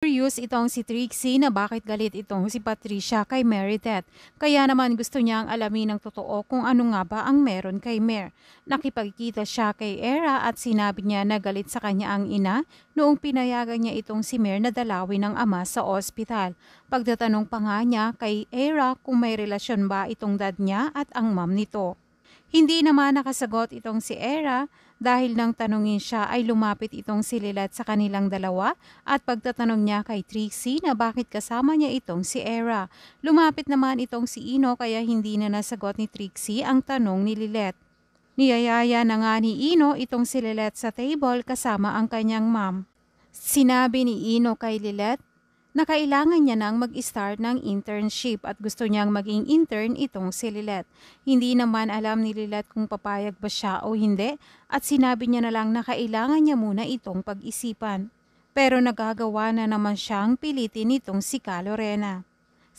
Curious itong si Trixie na bakit galit itong si Patricia kay Meredith. Kaya naman gusto niyang alamin ng totoo kung ano nga ba ang meron kay Mer. Nakipagkita siya kay Era at sinabi niya na galit sa kanya ang ina noong pinayagan niya itong si Mer na dalawin ng ama sa ospital. Pagtatanong pa nga niya kay Era kung may relasyon ba itong dad niya at ang mom nito. Hindi naman nakasagot itong si Era dahil nang tanungin siya ay lumapit itong si Lilet sa kanilang dalawa at pagtatanong niya kay Trixie na bakit kasama niya itong si Era. Lumapit naman itong si Ino kaya hindi na nasagot ni Trixie ang tanong ni Lilet. Niyayaya na nga ni Ino itong si Lilet sa table kasama ang kanyang mom. Sinabi ni Ino kay Lilet na kailangan niya nang mag-start ng internship at gusto niyang maging intern itong si Lilet. Hindi naman alam ni Lilet kung papayag ba siya o hindi at sinabi niya na lang na kailangan niya muna itong pag-isipan. Pero nagagawa na naman siyang pilitin itong si Calorena.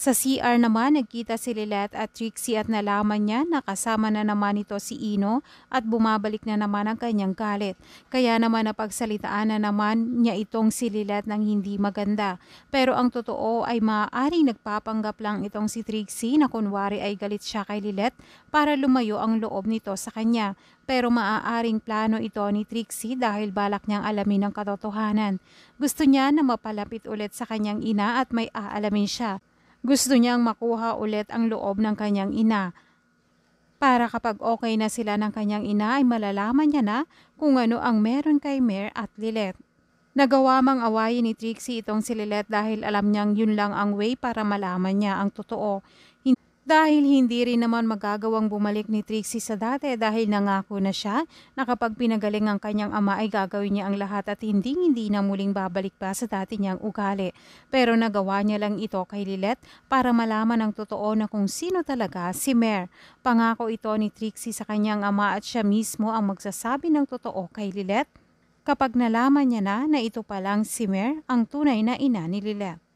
Sa CR naman, nagkita si Lilet at Trixie at nalaman niya na kasama na naman ito si Ino at bumabalik na naman ang kanyang galit. Kaya naman napagsalitaan na naman niya itong si Lilet ng hindi maganda. Pero ang totoo ay maaaring nagpapanggap lang itong si Trixie na kunwari ay galit siya kay Lilet para lumayo ang loob nito sa kanya. Pero maaaring plano ito ni Trixie dahil balak niyang alamin ang katotohanan. Gusto niya na mapalapit ulit sa kanyang ina at may aalamin siya. Gusto niyang makuha ulit ang loob ng kanyang ina. Para kapag okay na sila ng kanyang ina ay malalaman niya na kung ano ang meron kay Mer at Lilet. Nagawa mang awayin ni Trixie itong si Lilet dahil alam niyang yun lang ang way para malaman niya ang totoo. Dahil hindi rin naman magagawang bumalik ni Trixie sa dati dahil nangako na siya na kapag pinagaling ang kanyang ama ay gagawin niya ang lahat at hindi na muling babalik pa sa dati niyang ugali. Pero nagawa niya lang ito kay Lilet para malaman ang totoo na kung sino talaga si Mer. Pangako ito ni Trixie sa kanyang ama at siya mismo ang magsasabi ng totoo kay Lilet kapag nalaman niya na ito palang si Mer ang tunay na ina ni Lilet.